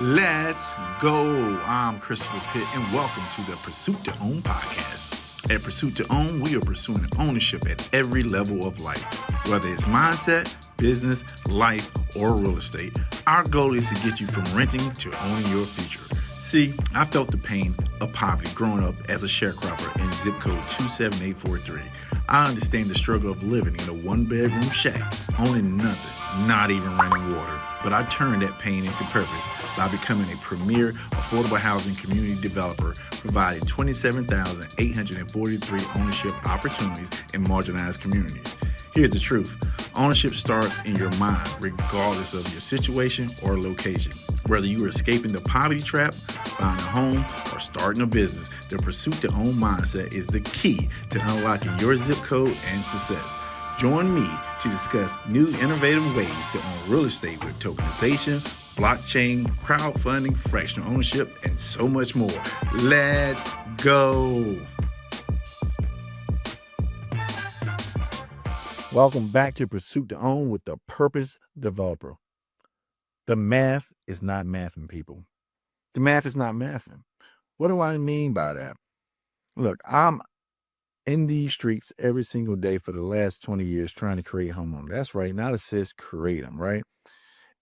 Let's go. I'm Christopher Pitt, and welcome to the Pursuit to Own podcast. At Pursuit to Own, we are pursuing ownership at every level of life. Whether it's mindset, business, life, or real estate, our goal is to get you from renting to owning your future. See, I felt the pain of poverty growing up as a sharecropper in zip code 27843. I understand the struggle of living in a one-bedroom shack, owning nothing, not even running water. But I turned that pain into purpose by becoming a premier affordable housing community developer, providing 27,843 ownership opportunities in marginalized communities. Here's the truth. Ownership starts in your mind, regardless of your situation or location. Whether you are escaping the poverty trap, buying a home, or starting a business, the pursuit to own mindset is the key to unlocking your zip code and success. Join me to discuss new innovative ways to own real estate with tokenization, blockchain, crowdfunding, fractional ownership, and so much more. Let's go. Welcome back to Pursuit to Own with the Purpose Developer. The math is not mathing, people. The math is not mathing. What do I mean by that? Look, I'm in these streets every single day for the last 20 years trying to create homeowners. That's right, not assist, create them, right?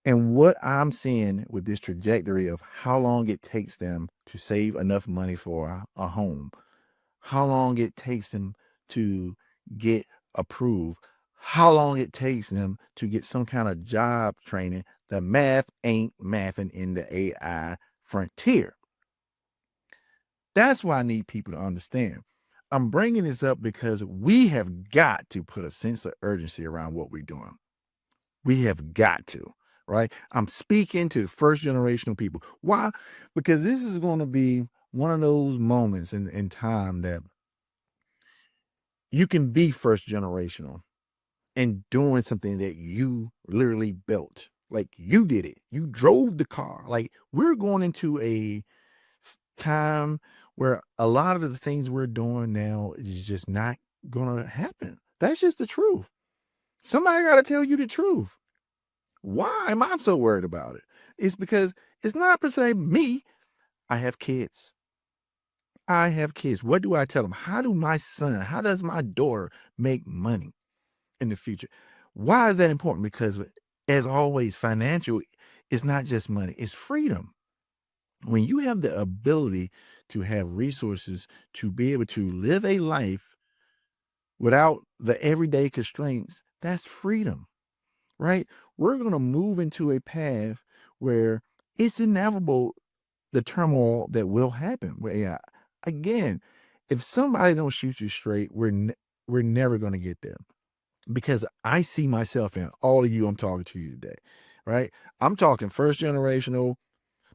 And what I'm seeing with this trajectory of how long it takes them to save enough money for a home, how long it takes them to get approved, how long it takes them to get some kind of job training, the math ain't mathing in the AI frontier. That's why I need people to understand. I'm bringing this up because we have got to put a sense of urgency around what we're doing. We have got to, right? I'm speaking to the first generational people. Why? Because this is going to be one of those moments in time that you can be first generational and doing something that you literally built. Like you did it. You drove the car. Like we're going into a time where a lot of the things we're doing now is just not going to happen. That's just the truth. Somebody got to tell you the truth. Why am I so worried about it? It's because it's not per se me. I have kids. What do I tell them? How does my daughter make money in the future? Why is that important? Because as always, financial is not just money, it's freedom. When you have the ability to have resources to be able to live a life without the everyday constraints, that's freedom, right? We're going to move into a path where it's inevitable the turmoil that will happen. Where, again, if somebody don't shoot you straight, we're never going to get there. Because I see myself in all of you I'm talking to you today, right? I'm talking first generational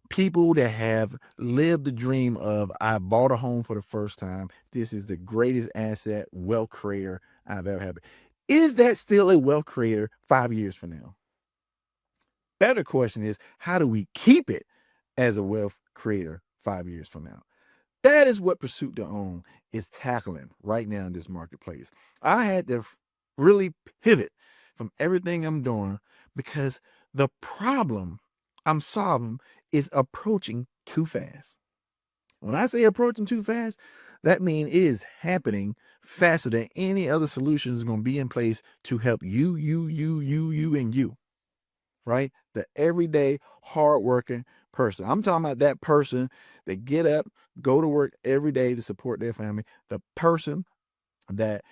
people that have lived the dream of I bought a home for the first time. This is the greatest asset, wealth creator I've ever had. Is that still a wealth creator 5 years from now? Better question is, how do we keep it as a wealth creator 5 years from now? That is what Pursuit to Own is tackling right now in this marketplace. I had to really pivot from everything I'm doing because the problem I'm solving is approaching too fast. When I say approaching too fast, that means it is happening faster than any other solution is going to be in place to help you, and you, right? The everyday hardworking person. I'm talking about that person that get up, go to work every day to support their family. The person that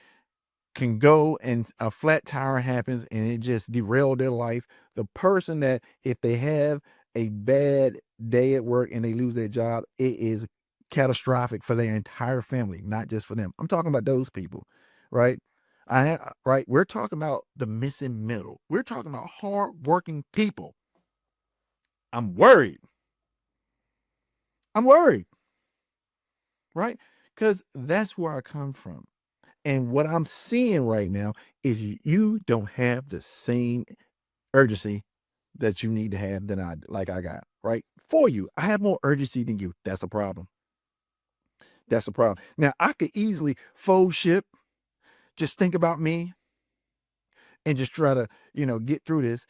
can go and a flat tire happens and it just derailed their life. The person that if they have a bad day at work and they lose their job, it is catastrophic for their entire family, not just for them. I'm talking about those people, right? Right. We're talking about the missing middle. We're talking about hardworking people. I'm worried. Right? Because that's where I come from. And what I'm seeing right now is you don't have the same urgency that you need to have than I got, right? For you. I have more urgency than you. That's a problem. Now, I could easily fold ship, just think about me and just try to, get through this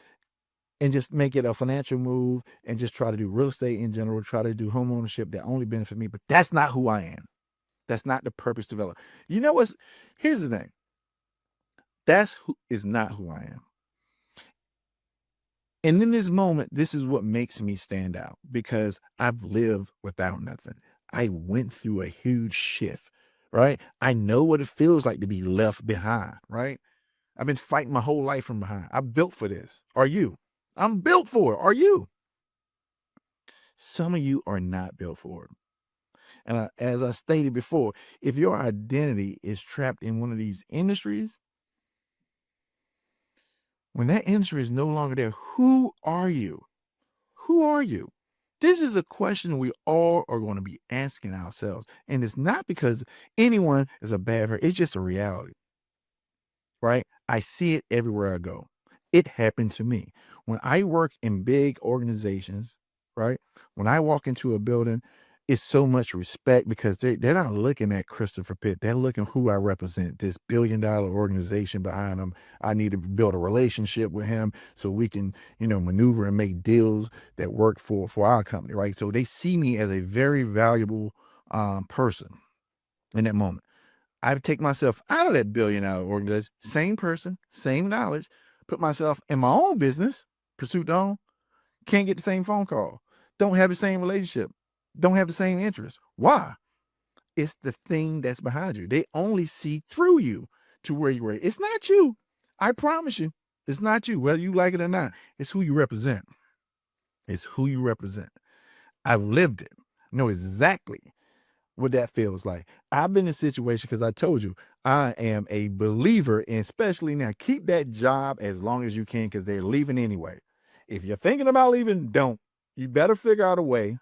and just make it a financial move and just try to do real estate in general, try to do home ownership that only benefit me. But that's not who I am. That's not the purpose developed. You know what's here's the thing. That's who is not who I am. And in this moment, this is what makes me stand out because I've lived without nothing. I went through a huge shift, right? I know what it feels like to be left behind, right? I've been fighting my whole life from behind. I'm built for this. Are you? I'm built for it. Are you? Some of you are not built for it. And as I stated before, if your identity is trapped in one of these industries, when that industry is no longer there, who are you? Who are you? This is a question we all are going to be asking ourselves. And it's not because anyone is a bad person, it's just a reality, right? I see it everywhere I go. It happened to me. When I work in big organizations, right? When I walk into a building, it's so much respect because they're not looking at Christopher Pitt. They're looking who I represent, this billion-dollar organization behind them. I need to build a relationship with him so we can, maneuver and make deals that work for our company, right? So they see me as a very valuable person in that moment. I take myself out of that billion-dollar organization, same person, same knowledge, put myself in my own business, pursuit on, can't get the same phone call, don't have the same relationship, don't have the same interest. Why? It's the thing that's behind you. They only see through you to where you were. It's not you. I promise you, it's not you, whether you like it or not. It's who you represent. It's who you represent. I've lived it. I know exactly what that feels like. I've been in a situation because I told you I am a believer in, especially now, keep that job as long as you can because they're leaving anyway. If you're thinking about leaving, don't. You better figure out a way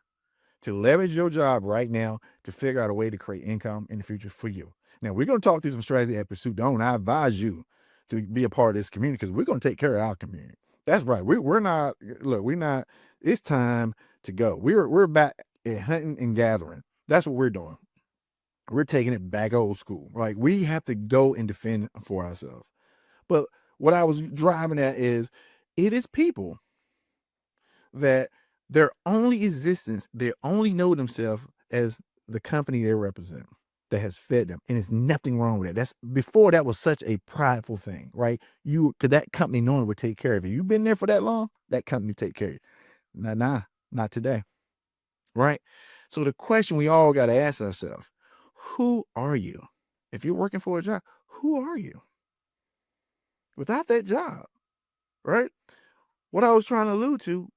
to leverage your job right now to figure out a way to create income in the future for you. Now, we're going to talk through some strategy at Pursuit Don't. I advise you to be a part of this community because we're going to take care of our community. That's right. We're not, look, we're not, it's time to go. We're back at hunting and gathering. That's what we're doing. We're taking it back old school. Like we have to go and defend for ourselves. But what I was driving at is it is people that their only existence, they only know themselves as the company they represent that has fed them. And there's nothing wrong with that. That's before that was such a prideful thing, right? Cause that company knowing would take care of you. You've been there for that long, that company take care of you. Not today. Right? So the question we all got to ask ourselves, who are you? If you're working for a job, who are you? Without that job, right? What I was trying to allude to,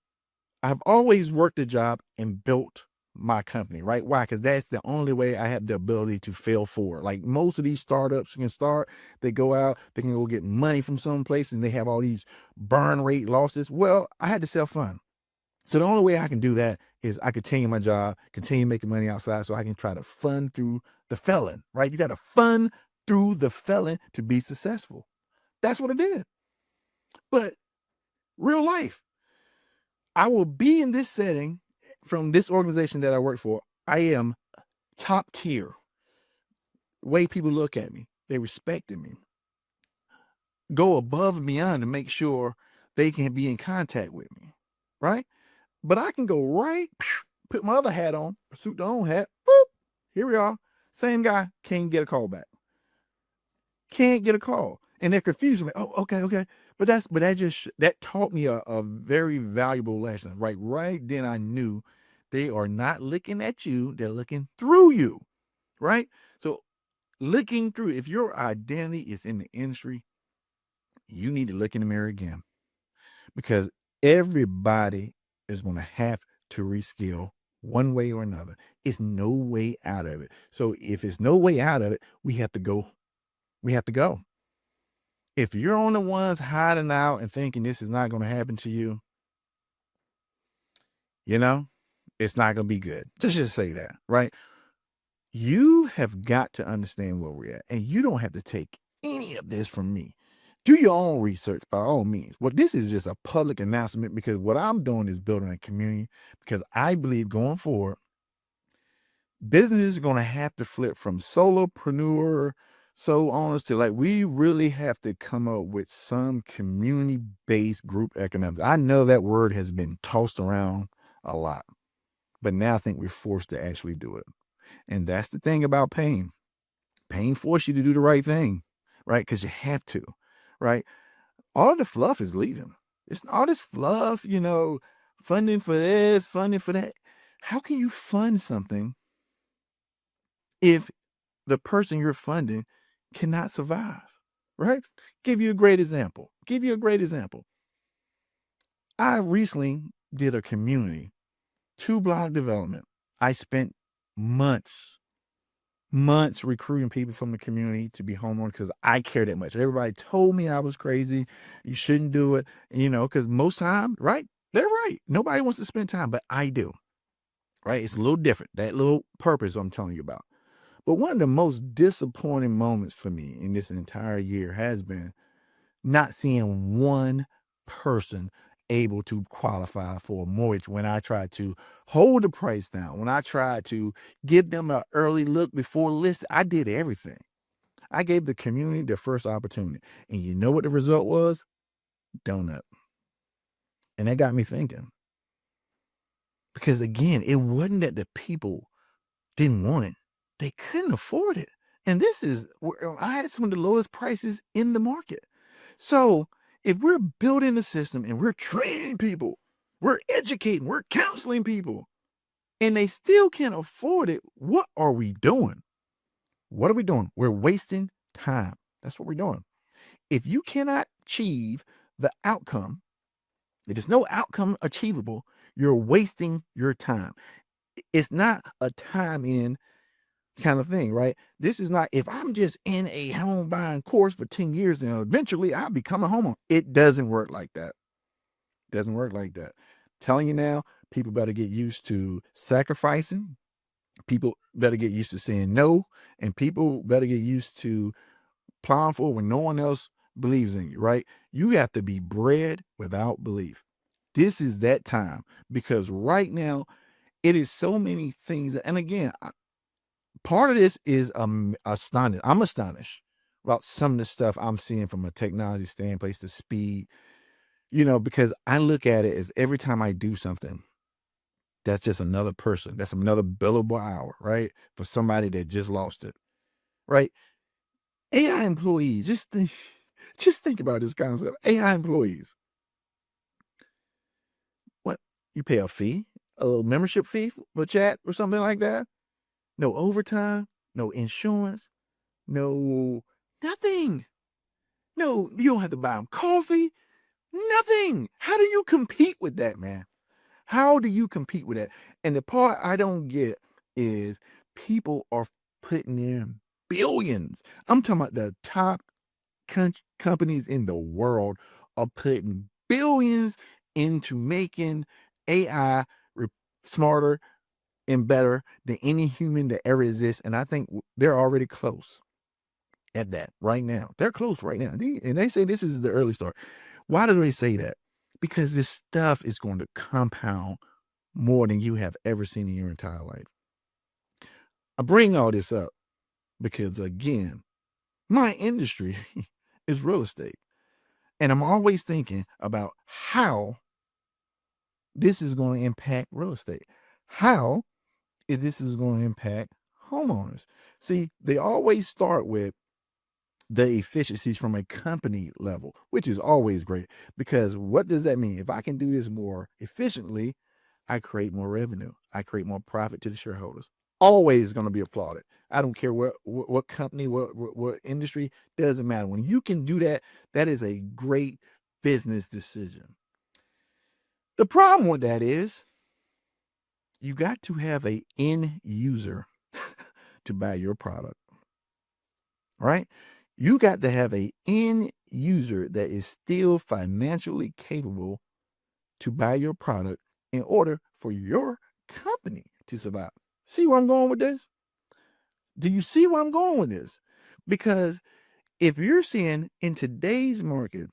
I've always worked a job and built my company, right? Why? Because that's the only way I have the ability to fail forward. Like most of these startups can start, they go out, they can go get money from some place and they have all these burn rate losses. Well, I had to self-fund. So the only way I can do that is I continue my job, continue making money outside so I can try to fund through the felon, right? You got to fund through the felon to be successful. That's what it did. But real life, I will be in this setting from this organization that I work for. I am top tier. The way people look at me, they respected me. Go above and beyond to make sure they can be in contact with me, right? But I can go right, put my other hat on, pursuit the own hat, boop, here we are. Same guy, can't get a call back. Can't get a call. And they're confused. Like, oh, okay. But that taught me a very valuable lesson. Right then I knew they are not looking at you, they're looking through you. Right? So looking through, if your identity is in the industry, you need to look in the mirror again. Because everybody is going to have to reskill one way or another. It's no way out of it. So if it's no way out of it, we have to go. We have to go. If you're on the ones hiding out and thinking this is not going to happen to you, it's not going to be good. Just say that, right? You have got to understand where we're at, and you don't have to take any of this from me. Do your own research by all means. Well, this is just a public announcement because what I'm doing is building a community because I believe going forward, business is going to have to flip from solopreneur So honestly, like we really have to come up with some community-based group economics. I know that word has been tossed around a lot, but now I think we're forced to actually do it. And that's the thing about pain. Pain forces you to do the right thing, right? Because you have to, right? All of the fluff is leaving. It's all this fluff, funding for this, funding for that. How can you fund something if the person you're funding cannot survive, right? Give you a great example. I recently did a community 2-block development. I spent months recruiting people from the community to be homeowners because I care that much. Everybody told me I was crazy. You shouldn't do it. Because most time, right? They're right. Nobody wants to spend time, but I do. Right? It's a little different. That little purpose I'm telling you about. But one of the most disappointing moments for me in this entire year has been not seeing one person able to qualify for a mortgage when I tried to hold the price down, when I tried to give them an early look before list. I did everything. I gave the community their first opportunity. And you know what the result was? Donut. And that got me thinking. Because again, it wasn't that the people didn't want it. They couldn't afford it. And this is where I had some of the lowest prices in the market. So if we're building a system and we're training people, we're educating, we're counseling people, and they still can't afford it, what are we doing? What are we doing? We're wasting time. That's what we're doing. If you cannot achieve the outcome, if there's no outcome achievable, you're wasting your time. It's not a time in kind of thing, right? This is not, if I'm just in a home buying course for 10 years and eventually I'll become a homeowner. It doesn't work like that. Doesn't work like that. I'm telling you now, people better get used to sacrificing. People better get used to saying no. And people better get used to plowing forward when no one else believes in you, right? You have to be bred without belief. This is that time because right now it is so many things. And again, part of this is astonished. I'm astonished about some of the stuff I'm seeing from a technology standpoint, the speed, because I look at it as every time I do something, that's just another person. That's another billable hour, right? For somebody that just lost it, right? AI employees, just think about this concept. AI employees, what? You pay a fee, a little membership fee for chat or something like that? No overtime, no insurance, no nothing. No, you don't have to buy them coffee. Nothing. How do you compete with that, man? How do you compete with that? And the part I don't get is people are putting in billions. I'm talking about the top companies in the world are putting billions into making AI smarter and better than any human that ever exists. And I think they're already close at that right now. They're close right now. And they say this is the early start. Why do they say that? Because this stuff is going to compound more than you have ever seen in your entire life. I bring all this up because, again, my industry is real estate. And I'm always thinking about how this is going to impact real estate. How this is going to impact homeowners. See, they always start with the efficiencies from a company level, which is always great because what does that mean? If I can do this more efficiently, I create more revenue. I create more profit to the shareholders. Always going to be applauded. I don't care what company, what industry, doesn't matter. When you can do that, that is a great business decision. The problem with that is you got to have a end user to buy your product, right? You got to have a end user that is still financially capable to buy your product in order for your company to survive. See where I'm going with this? Do you see where I'm going with this? Because if you're seeing in today's market,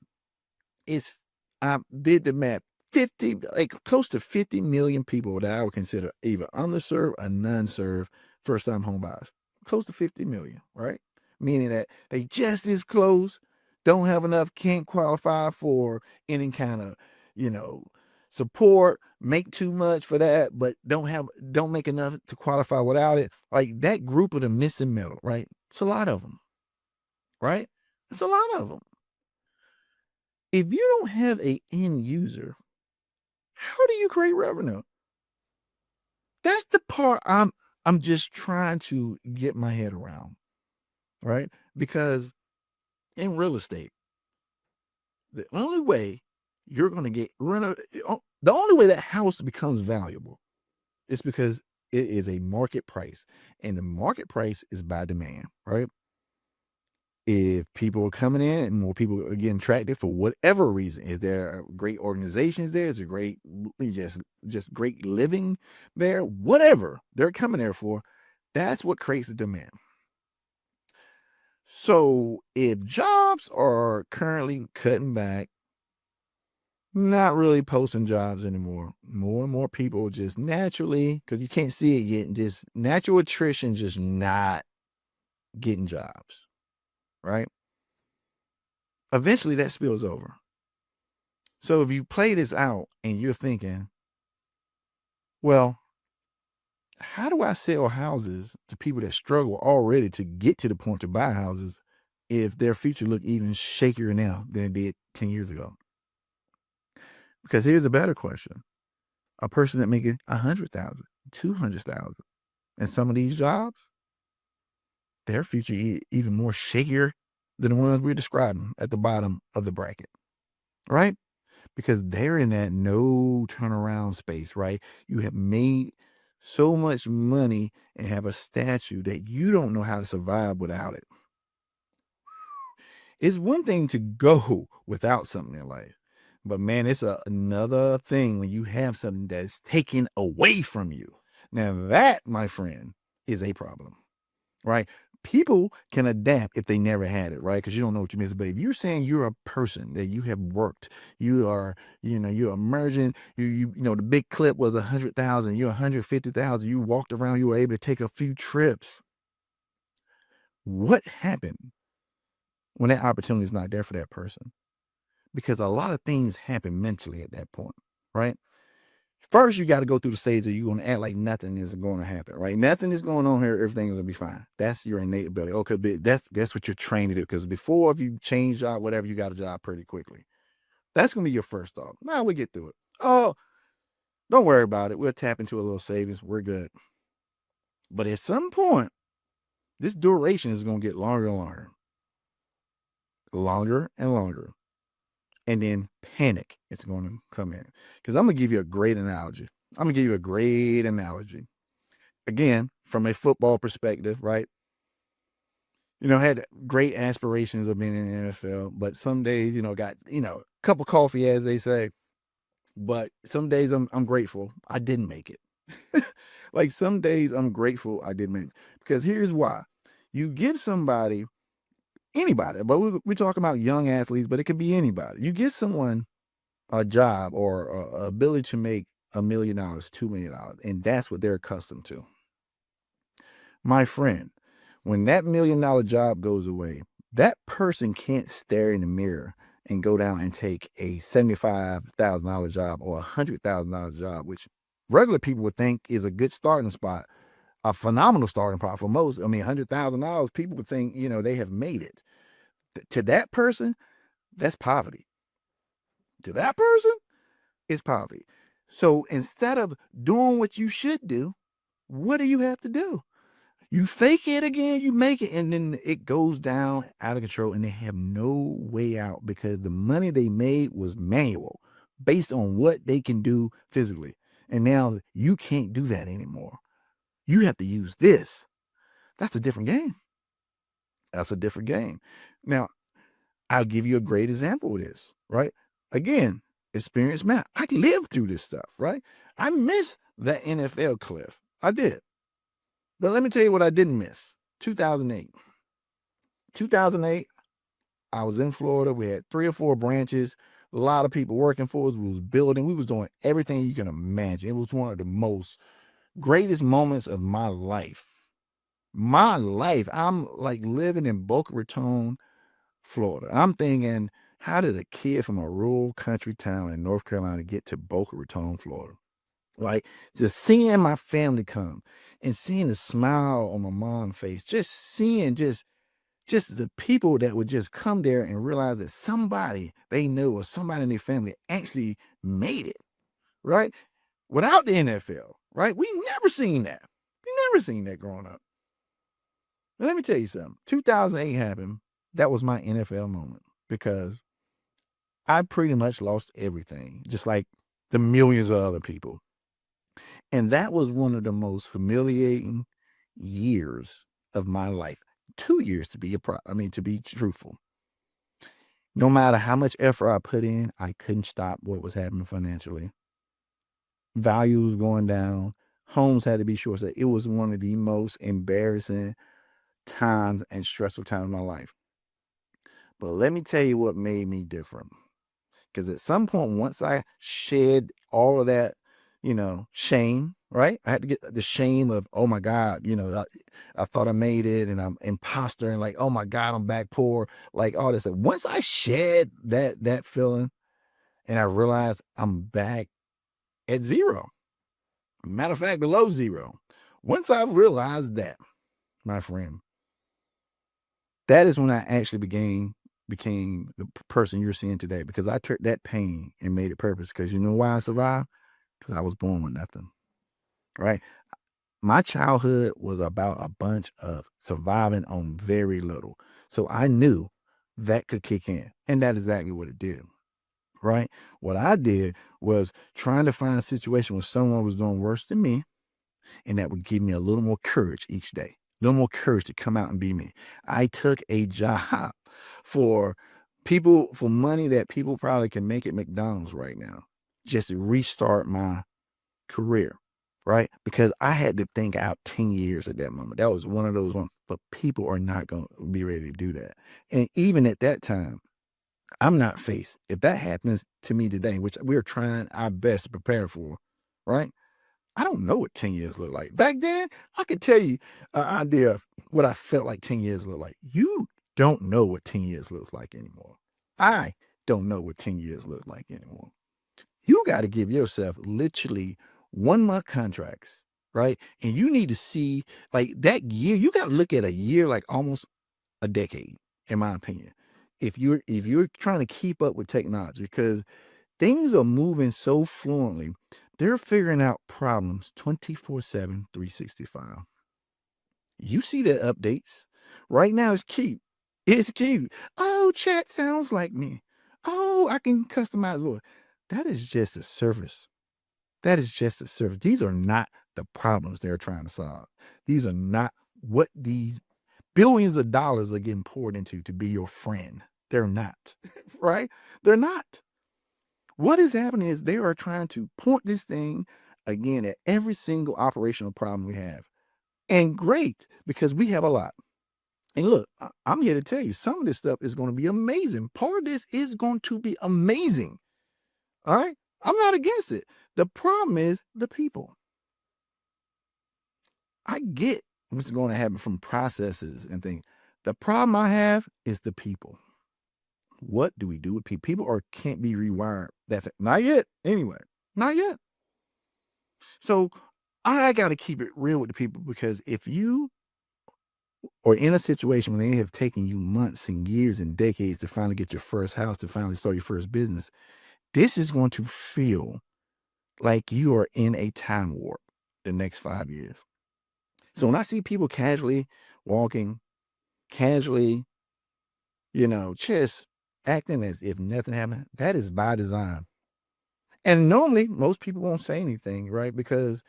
it's I did the math, 50, like close to 50 million people that I would consider either underserved or non-served first-time home buyers. Close to 50 million, right? meaning that they just as close, don't have enough, can't qualify for any kind of, you know, support, make too much for that, but don't make enough to qualify without it. Like that group of the missing middle, right? It's a lot of them, right? It's a lot of them. If you don't have a end user, how do you create revenue? That's the part I'm just trying to get my head around, right? Because in real estate, the only way you're going to get the only way that house becomes valuable is because it is a market price, and the market price is by demand, right? If people are coming in and more people are getting attracted for whatever reason, is there great organizations there? Is there great just great living there? Whatever they're coming there for, that's what creates the demand. So if jobs are currently cutting back, not really posting jobs anymore, more and more people just naturally, because you can't see it yet, just natural attrition, just not getting jobs, right? Eventually that spills over. So if you play this out and you're thinking, well, how do I sell houses to people that struggle already to get to the point to buy houses if their future look even shakier now than it did 10 years ago? Because here's a better question. A person that making 100,000, 200,000, and some of these jobs, their future even more shakier than the ones we're describing at the bottom of the bracket, right? Because they're in that no turnaround space, right? You have made so much money and have a statue that you don't know how to survive without it. It's one thing to go without something in life, but man, it's another thing when you have something that's taken away from you. Now, that, my friend, is a problem, right? People can adapt if they never had it, right? Because you don't know what you miss. But if you're saying you're a person that you have worked, you are, you're emerging. The big clip was 100,000. You're 150,000. You walked around. You were able to take a few trips. What happened when that opportunity is not there for that person? Because a lot of things happen mentally at that point, right? First, you got to go through the stage of you're going to act like nothing is going to happen, right? Nothing is going on here. Everything is going to be fine. That's your innate ability. Okay, but that's what you're trained to do. Because before, if you change job, whatever, you got a job pretty quickly. That's going to be your first thought. Now we get through it. Oh, don't worry about it. We'll tap into a little savings. We're good. But at some point, this duration is going to get longer and longer. Longer and longer. And then panic is going to come in. Because I'm going to give you a great analogy. Again, from a football perspective, right? Had great aspirations of being in the NFL, but some days, got, a cup of coffee, as they say. But some days I'm grateful I didn't make it. Like some days I'm grateful I didn't make it. Because here's why. You give somebody, anybody, but we're talking about young athletes, but it could be anybody. You give someone a job or a ability to make $1 million, $2 million, and that's what they're accustomed to. My friend, when that $1 million job goes away, that person can't stare in the mirror and go down and take a $75,000 job or a $100,000 job, which regular people would think is a good starting spot, a phenomenal starting spot for most. I mean, $100,000, people would think, they have made it. To that person, that's poverty. To that person, it's poverty. So instead of doing what you should do, what do you have to do? You fake it again, you make it, and then it goes down out of control, and they have no way out because the money they made was manual based on what they can do physically. And now you can't do that anymore. You have to use this. That's a different game. Now, I'll give you a great example of this, right? Again, experienced man. I lived through this stuff, right? I missed that NFL cliff. I did. But let me tell you what I didn't miss. 2008. 2008, I was in Florida. We had 3 or 4 branches. A lot of people working for us. We was building. We was doing everything you can imagine. It was one of the most greatest moments of my life. My life, I'm like living in Boca Raton, Florida. I'm thinking, how did a kid from a rural country town in North Carolina get to Boca Raton, Florida? Like, just seeing my family come and seeing the smile on my mom's face, just seeing just the people that would just come there and realize that somebody they knew or somebody in their family actually made it, right? Without the NFL, right? We never seen that. We never seen that growing up. And let me tell you something. 2008 happened. That was my NFL moment because I pretty much lost everything, just like the millions of other people. And that was one of the most humiliating years of my life. 2 years to be to be truthful. No matter how much effort I put in, I couldn't stop what was happening financially. Value was going down. Homes had to be short. So it was one of the most embarrassing times and stressful times of my life. But let me tell you what made me different. Because at some point, once I shed all of that, shame, right? I had to get the shame of, oh my God, I thought I made it and I'm imposter and like, oh my God, I'm back poor, like all this. Once I shed that feeling and I realized I'm back at zero. Matter of fact, below zero. Once I realized that, my friend, that is when I actually became the person you're seeing today because I took that pain and made it purpose. Because you know why I survived? Because I was born with nothing, right? My childhood was about a bunch of surviving on very little. So I knew that could kick in. And that's exactly what it did, right? What I did was trying to find a situation where someone was doing worse than me and that would give me a little more courage each day, a little more courage to come out and be me. I took a job for for money that people probably can make at McDonald's right now, just to restart my career, right? Because I had to think out 10 years at that moment. That was one of those ones, but people are not going to be ready to do that. And even at that time, I'm not faced. If that happens to me today, which we're trying our best to prepare for, right? I don't know what 10 years look like. Back then, I could tell you an idea of what I felt like 10 years looked like. You don't know what 10 years looks like anymore. I don't know what 10 years look like anymore. You got to give yourself literally 1 month contracts, right? And you need to see like that year, you got to look at a year like almost a decade, in my opinion. If you're trying to keep up with technology, because things are moving so fluently. They're figuring out problems 24/7, 365. You see the updates. Right now it's cute. It's cute. Oh, chat sounds like me. Oh, I can customize Lord. That is just a service. That is just a service. These are not the problems they're trying to solve. These are not what these billions of dollars are getting poured into to be your friend. They're not. Right? They're not. What is happening is they are trying to point this thing again at every single operational problem we have. And great, because we have a lot. And look, I'm here to tell you some of this stuff is going to be amazing. Part of this is going to be amazing. All right. I'm not against it. The problem is the people. I get what's going to happen from processes and things. The problem I have is the people. What do we do with people? People are can't be rewired. Not yet. Anyway, not yet. So I got to keep it real with the people because if you are in a situation where they have taken you months and years and decades to finally get your first house, to finally start your first business, this is going to feel like you are in a time warp the next 5 years. So when I see people casually walking, casually, just acting as if nothing happened, that is by design. And normally most people won't say anything, right? Because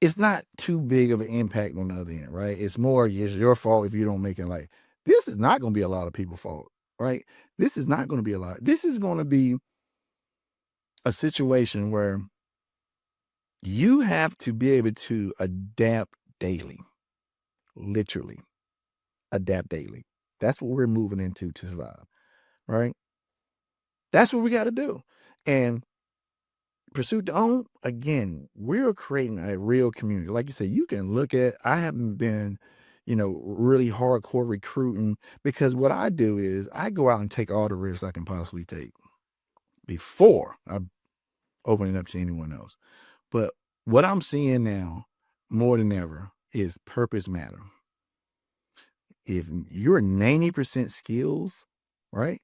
it's not too big of an impact on the other end, right? It's more it's your fault if you don't make it. Like this is not going to be a lot of people's fault, right? This is not going to be a lot. This is going to be a situation where you have to be able to adapt daily, literally adapt daily. That's what we're moving into to survive, right? That's what we got to do. And Pursuit to Own, again, we're creating a real community. Like you said, you can look at, I haven't been, really hardcore recruiting, because what I do is I go out and take all the risks I can possibly take before I open it up to anyone else. But what I'm seeing now more than ever is purpose matter. If you're 90% skills, right?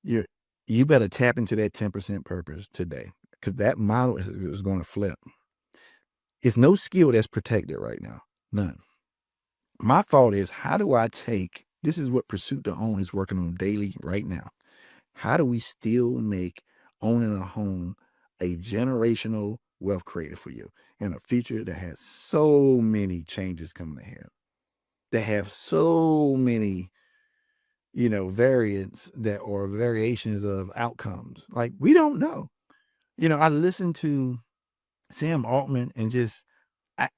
You better tap into that 10% purpose today, because that model is going to flip. It's no skill that's protected right now. None. My thought is, how do I take, this is what Pursuit to Own is working on daily right now. How do we still make owning a home a generational wealth creator for you in a future that has so many changes coming ahead, that have so many, variants that or variations of outcomes? Like, we don't know. I listened to Sam Altman and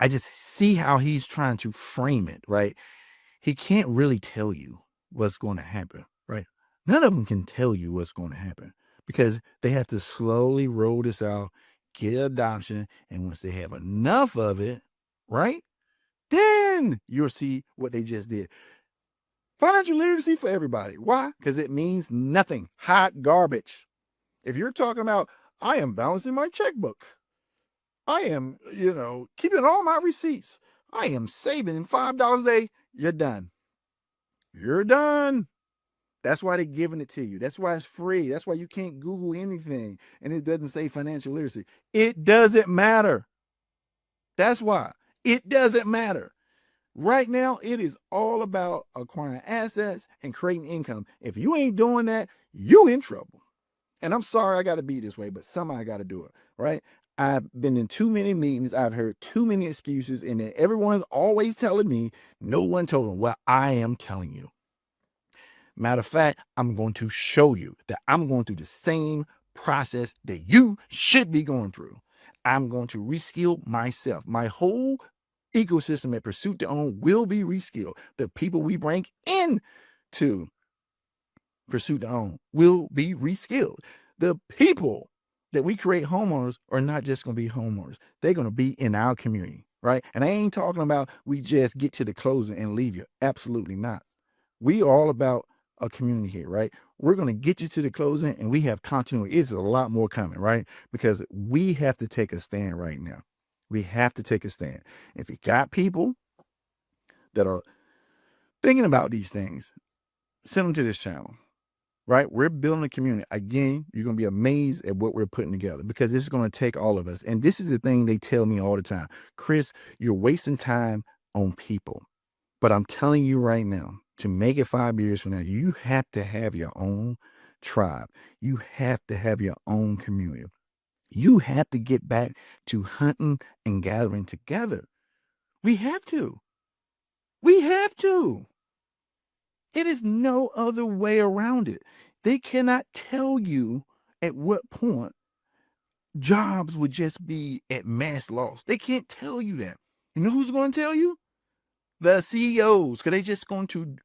I just see how he's trying to frame it, right? He can't really tell you what's going to happen, right? None of them can tell you what's going to happen, because they have to slowly roll this out, get adoption. And once they have enough of it, right, then you'll see what they just did. Financial literacy for everybody. Why? Because it means nothing. Hot garbage. If you're talking about, I am balancing my checkbook, I am, keeping all my receipts, I am saving $5 a day, you're done. You're done. That's why they're giving it to you. That's why it's free. That's why you can't Google anything and it doesn't say financial literacy. It doesn't matter. That's why. It doesn't matter. Right now, it is all about acquiring assets and creating income. If you ain't doing that, you in trouble. And I'm sorry I got to be this way, but somehow I got to do it, right? I've been in too many meetings. I've heard too many excuses, and then everyone's always telling me no one told them. Well, I am telling you. Matter of fact, I'm going to show you that I'm going through the same process that you should be going through. I'm going to reskill myself. My whole ecosystem at Pursuit to Own will be reskilled. The people we bring into Pursuit to Own will be reskilled. The people that we create homeowners are not just going to be homeowners. They're going to be in our community, right? And I ain't talking about we just get to the closing and leave you. Absolutely not. We are all about a community here, right? We're going to get you to the closing, and we have continuity. It's a lot more coming, right? Because we have to take a stand right now. We have to take a stand. If you got people that are thinking about these things, send them to this channel, right? We're building a community. Again, you're going to be amazed at what we're putting together, because this is going to take all of us. And this is the thing they tell me all the time. Chris, you're wasting time on people. But I'm telling you right now, to make it 5 years from now, you have to have your own tribe. You have to have your own community. You have to get back to hunting and gathering together. We have to. We have to. It is no other way around it. They cannot tell you at what point jobs would just be at mass loss. They can't tell you that. You know who's going to tell you? The CEOs, because they just going to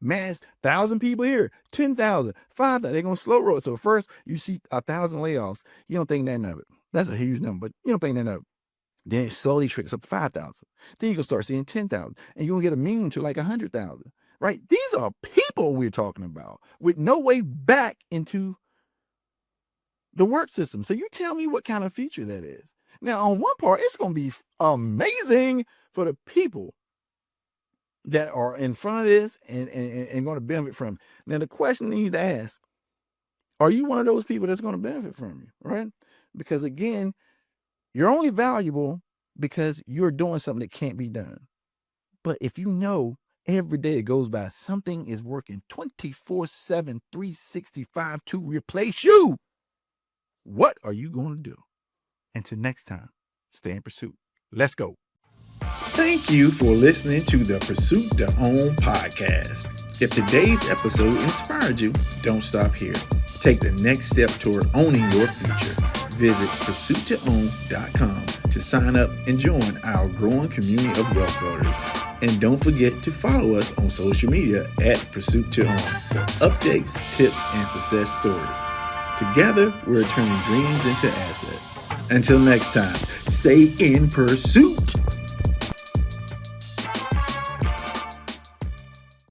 mass 1,000 people here, 10,000, 5,000. They're going to slow roll. So first you see 1,000 layoffs. You don't think nothing of it. That's a huge number, but you don't think nothing of it. Then it slowly trickles up to 5,000. Then you can start seeing 10,000, and you're going to get immune to like 100,000, right? These are people we're talking about with no way back into the work system. So you tell me what kind of feature that is. Now, on one part, it's going to be amazing for the people that are in front of this and going to benefit from it. Now, the question you need to ask, are you one of those people that's going to benefit from you, right? Because again, you're only valuable because you're doing something that can't be done. But if you know every day that goes by, something is working 24/7, 365 to replace you, what are you going to do? Until next time, stay in pursuit. Let's go. Thank you for listening to the Pursuit to Own podcast. If today's episode inspired you, don't stop here. Take the next step toward owning your future. Visit pursuittoown.com to sign up and join our growing community of wealth builders. And don't forget to follow us on social media at Pursuit to Own for updates, tips, and success stories. Together, we're turning dreams into assets. Until next time, stay in pursuit.